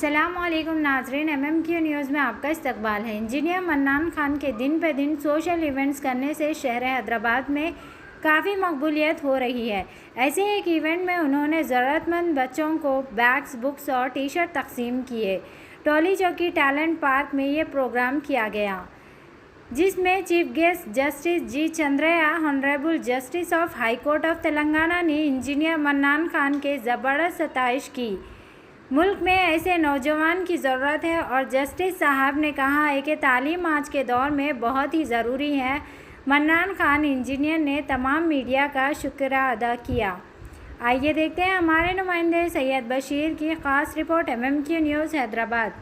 अस्सलामुअलैकुम नाज़रीन, MMQ news में आपका इस्तकबाल है। इंजीनियर मन्नान खान के दिन पे दिन सोशल इवेंट्स करने से शहर हैदराबाद में काफ़ी मकबूलियत हो रही है। ऐसे एक इवेंट में उन्होंने ज़रूरतमंद बच्चों को बैग्स, बुक्स और टी शर्ट तकसीम किए। टोली चौकी टैलेंट पार्क में ये प्रोग्राम किया गया, जिसमें chief guest justice G Chandraiah, honourable justice of high court of Telangana ने इंजीनियर मन्नान खान के ज़बरदस्त सताइश की। मुल्क में ऐसे नौजवान की ज़रूरत है और जस्टिस साहब ने कहा है कि तालीम आज के दौर में बहुत ही ज़रूरी है। मन्नान खान इंजीनियर ने तमाम मीडिया का शुक्रिया अदा किया। आइए देखते हैं हमारे नुमाइंदे सैयद बशीर की ख़ास रिपोर्ट MMQ न्यूज़ हैदराबाद।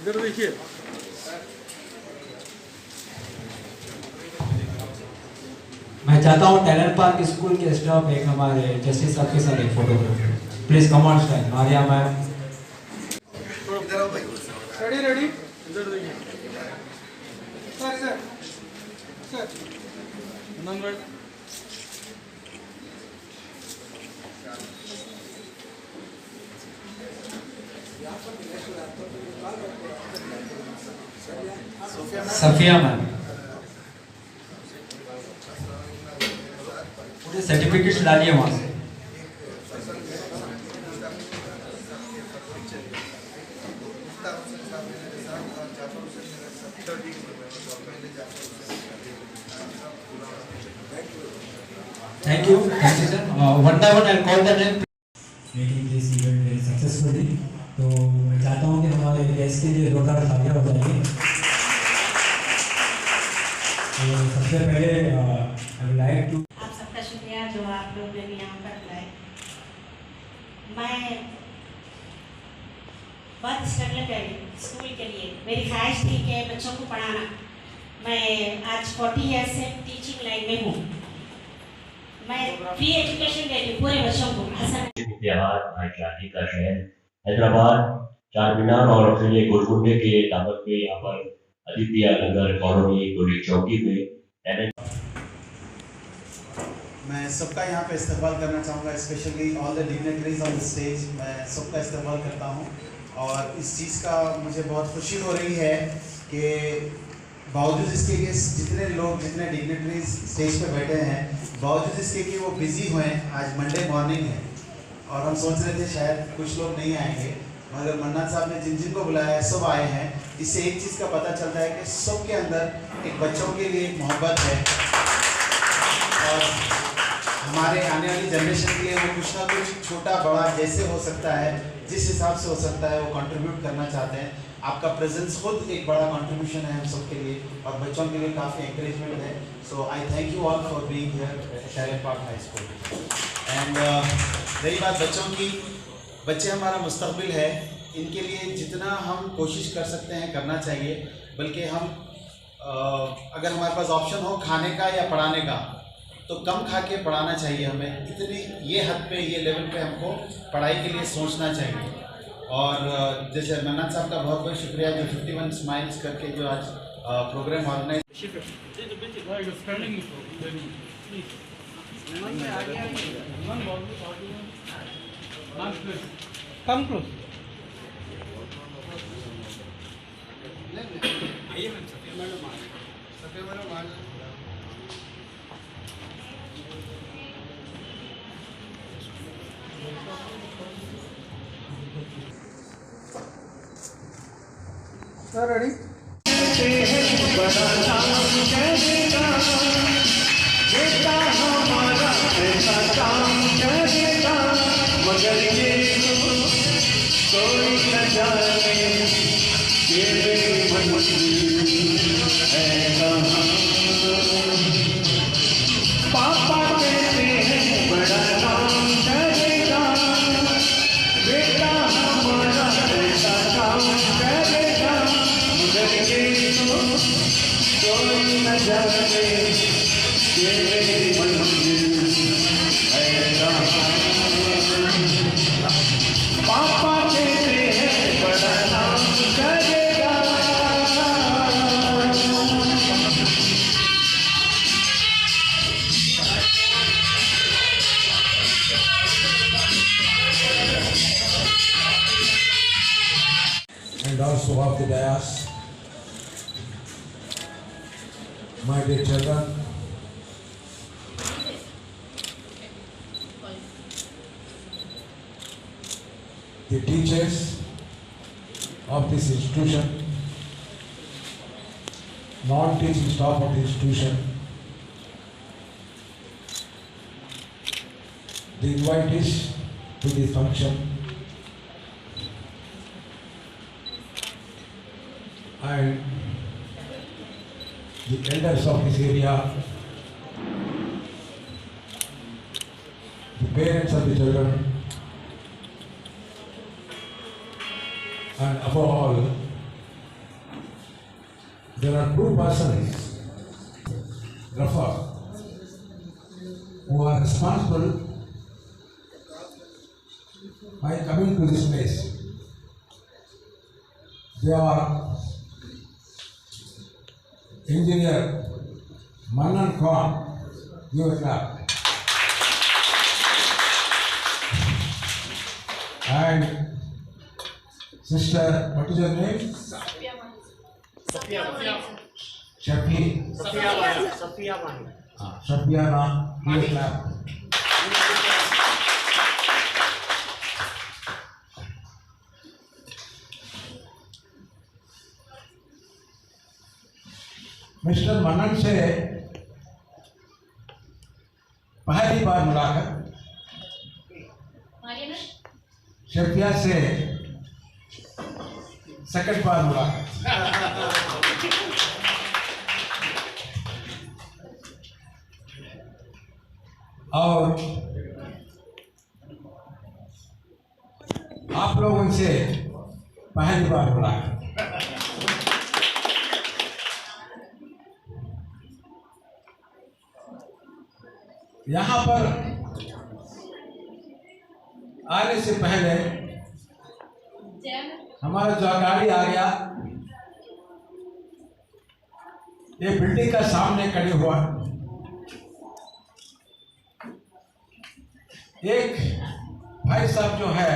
इधर देखिए, मैं चाहता हूँ टैलेंट पार्क स्कूल के स्टाफ एक हमारे जस्टिस साहब के साथ एक photograph. Please come on style. Maria ma'am, ready ready, इधर देखिए sir sir sir number Safia ma'am, मुझे सर्टिफिकेट्स डालिए वहाँ से। Thank you sir. One by one I call the name making this event very successfully. तो मैं चाहता हूँ कि हमारे गेस्ट के लिए जोरदार तालियां हो जाएंगी। तो सबसे पहले आई वुड लाइक टू आप सबका शुक्रिया जो आप लोग ने यहाँ पर बुलाए। मैं बहुत स्ट्रगल करी स्कूल के लिए। मेरी ख्वाहिश थी कि बच्चों को पढ़ाना। मैं आज 40 ईयर्स से टीचिंग लाइन में हूँ। मैं फ्री एजुकेशन देती हूँ पूरे बच्चों को। क्रांति का शहर हैदराबाद, चार मीनार और अपने गोलकुंडे के दामन में यहाँ पर आदित्य नगर कॉलोनी टोली चौकी में मैं सबका यहाँ पे इस्तेमाल करना चाहूँगा, specially all the dignitaries on the stage. मैं सबका इस्तेमाल करता हूँ और इस चीज़ का मुझे बहुत खुशी हो रही है कि बावजूद इसके कि जितने डिग्नेटरीज स्टेज पे बैठे हैं, बावजूद इसके कि वो बिज़ी हुए, आज मंडे मॉर्निंग है और हम सोच रहे थे शायद कुछ लोग नहीं आएंगे, मगर मन्नान साहब ने जिन को बुलाया है सब आए हैं। इससे एक चीज़ का पता चलता है कि सबके अंदर एक बच्चों के लिए एक मोहब्बत है और हमारे आने वाली जनरेशन के लिए वो कुछ ना कुछ छोटा बड़ा जैसे हो सकता है, जिस हिसाब से हो सकता है, वो कंट्रीब्यूट करना चाहते हैं। आपका प्रेजेंस खुद एक बड़ा कंट्रीब्यूशन है हम सब के लिए और बच्चों के लिए काफ़ी एंकरेजमेंट है। So I thank you all for being here at Talent Park High School. And रही बात बच्चों की, बच्चे हमारा मुस्तकबिल है। इनके लिए जितना हम कोशिश कर सकते हैं करना चाहिए, बल्कि हम अगर हमारे पास ऑप्शन हो खाने का या पढ़ाने का, तो कम खा के पढ़ाना चाहिए हमें। इतनी ये हद पे, ये लेवल पे हमको पढ़ाई के लिए सोचना चाहिए। और जैसे मन्नान साहब का बहुत बहुत शुक्रिया जो 51 स्माइल्स करके जो आज programme organise. Come close sir ready. मगर ये कोई न जाने न जाने ये मेरी मंजिल है कहाँ। पापा कहते हैं बड़ा नाम करेगा। And also of the dais, my dear children, the teachers of this institution, non-teaching staff of the institution, the invitees to the function, and the elders of this area, the parents of the children, and above all, there are two persons, Rafa, who are responsible by coming to this place. They are Engineer Mannan Khan, your clap. And Sister, what is your name? Safiana, your clap. Mister Manan से पहली बार मुलाकात, शफिया से second बार मुलाकात। और आप लोगों से पहली बार मुलाकात। यहाँ पर आने से पहले हमारा जो गाड़ी आ गया, ये बिल्डिंग का सामने खड़े हुआ, एक भाई साहब जो है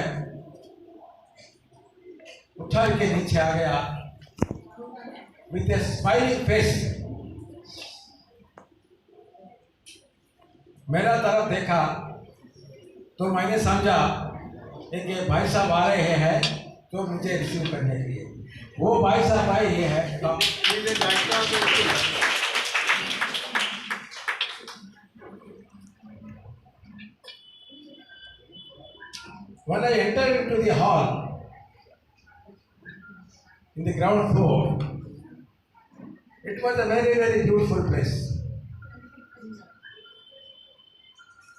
उछल के नीचे आ गया विथ ए स्माइलिंग फेस। मेरा तरफ देखा तो मैंने समझा कि ये भाई साहब आ रहे हैं तो मुझे रिसीव करने के लिए। वो भाई साहब आए ये है तो when I entered into the hall in the ground floor, it was a very, very beautiful place.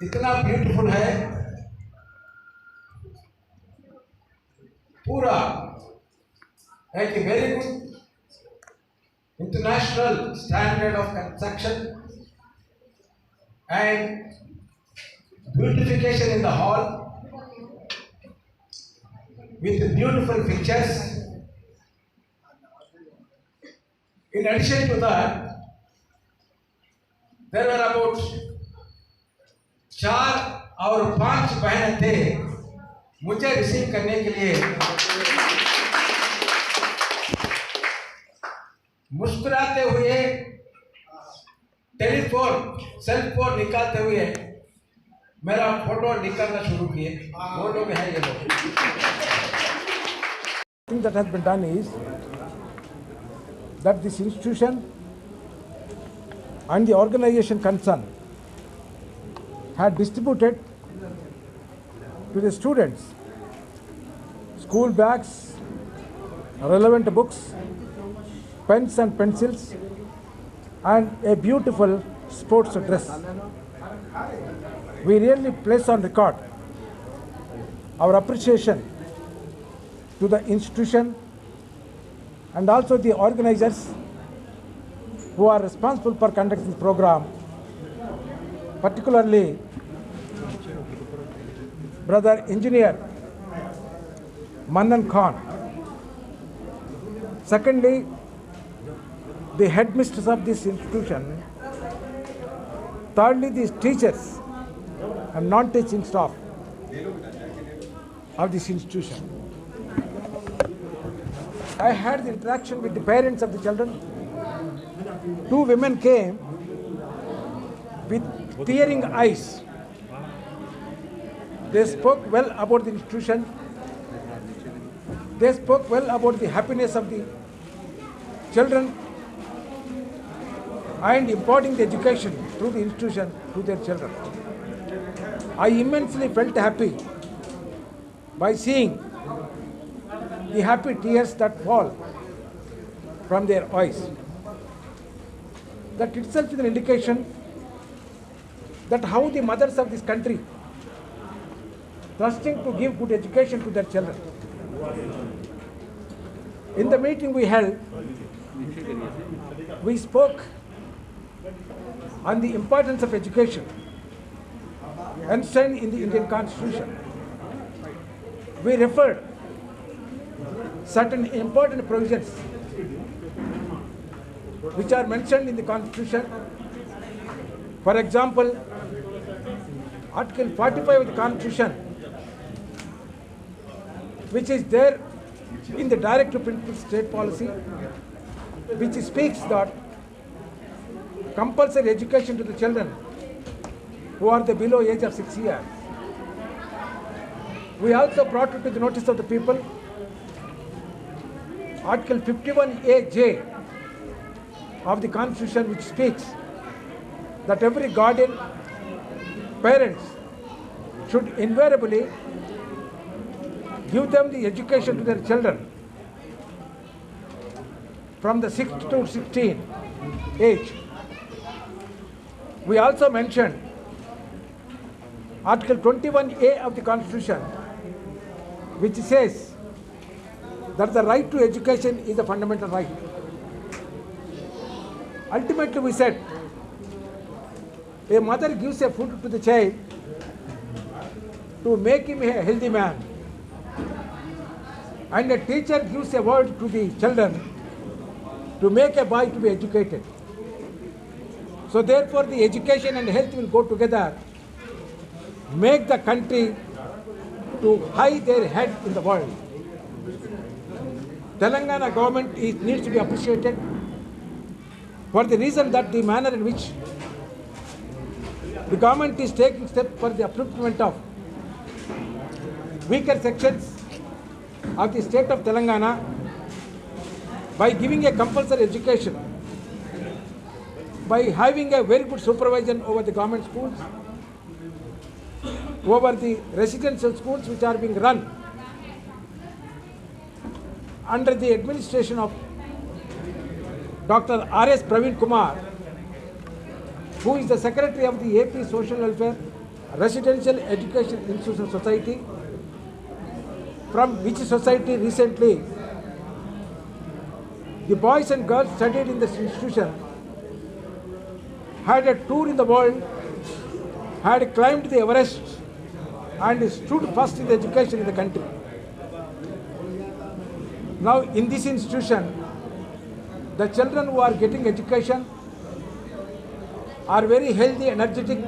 इतना ब्यूटीफुल है, पूरा एक very good international standard of construction and beautification in the hall with beautiful pictures. In addition to that, there were about 4 और 5 बहन थे मुझे receive करने के लिए मुस्कुराते हुए टेलीफोन सेल फोन निकालते हुए मेरा फोटो निकालना शुरू किए। वो लोग हैं ये लोग। thing that has been done is that this institution and the organization concerned had distributed to the students school bags, relevant books, pens and pencils, and a beautiful sports dress. We really place on record our appreciation to the institution and also the organizers who are responsible for conducting this program, particularly Brother Engineer Mannan Khan. Secondly, the headmistress of this institution. Thirdly, these teachers and non-teaching staff of this institution. I had the interaction with the parents of the children. Two women came with tearing eyes. They spoke well about the institution. They spoke well about the happiness of the children and imparting the education through the institution to their children. I immensely felt happy by seeing the happy tears that fall from their eyes. That itself is an indication that how the mothers of this country trusting to give good education to their children. In the meeting we held, we spoke on the importance of education enshrined in the Indian Constitution. We referred certain important provisions which are mentioned in the Constitution. For example, Article 45 of the Constitution, which is there in the Directive Principles State Policy, which speaks that compulsory education to the children who are below age of 6 years. We also brought it to the notice of the people Article 51AJ of the Constitution, which speaks that every guardian, parents should invariably give them the education to their children from the 6 to 16 age. We also mentioned Article 21A of the Constitution, which says that the right to education is a fundamental right. Ultimately, we said a mother gives a food to the child to make him a healthy man, and a teacher gives a word to the children to make a boy to be educated. So therefore, the education and health will go together, make the country to high their head in the world. Telangana government needs to be appreciated for the reason that the manner in which the government is taking steps for the upliftment of weaker sections of the state of Telangana by giving a compulsory education, by having a very good supervision over the government schools, over the residential schools which are being run under the administration of Dr. R.S. Praveen Kumar, who is the Secretary of the AP Social Welfare Residential Education Institution Society, from which society recently the boys and girls studied in this institution had a tour in the world, had climbed the Everest and stood first in the education in the country. Now in this institution, the children who are getting education are very healthy, energetic,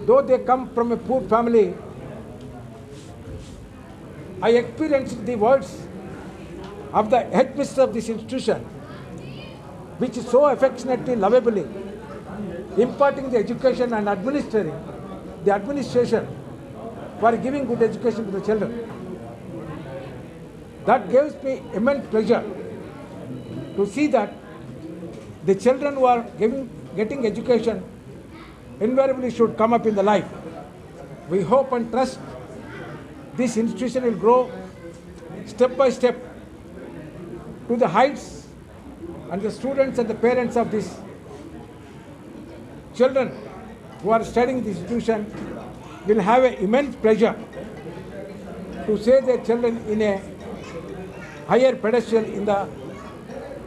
though they come from a poor family. I experienced the words of the headmistress of this institution, which is so affectionately, lovably imparting the education and administering the administration for giving good education to the children. That gives me immense pleasure to see that the children who are getting education invariably should come up in the life. We hope and trust this institution will grow step by step to the heights, and the students and the parents of these children who are studying this institution will have an immense pleasure to see their children in a higher pedestal in the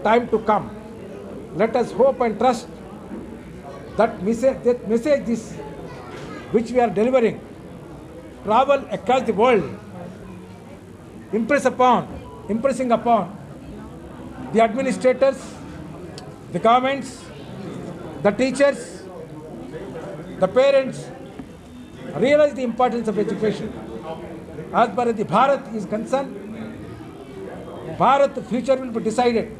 time to come. let us hope and trust that message this which we are delivering travel across the world, impressing upon the administrators, the governments, the teachers, the parents, realize the importance of education. As far as the Bharat is concerned, Bharat's future will be decided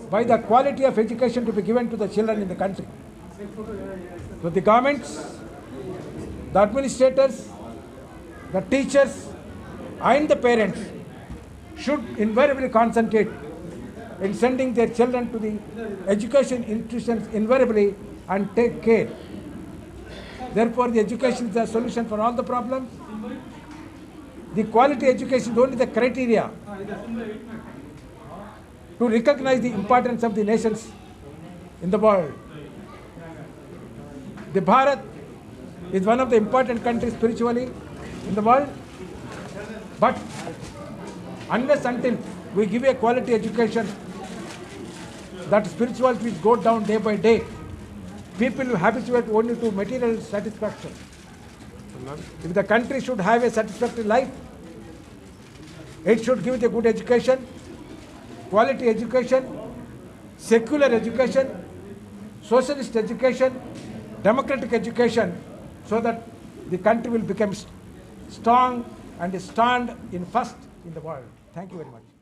by the quality of education to be given to the children in the country. So the governments, the administrators, the teachers and the parents should invariably concentrate in sending their children to the education institutions invariably and take care. Therefore, the education is the solution for all the problems. The quality education is only the criteria to recognize the importance of the nations in the world. The Bharat is one of the important countries spiritually in the world, but unless until we give a quality education, that spirituality will go down day by day. People will habituate only to material satisfaction. If the country should have a satisfactory life, it should give it a good education, quality education, secular education, socialist education, democratic education, so that the country will become strong and stand in first in the world. Thank you very much.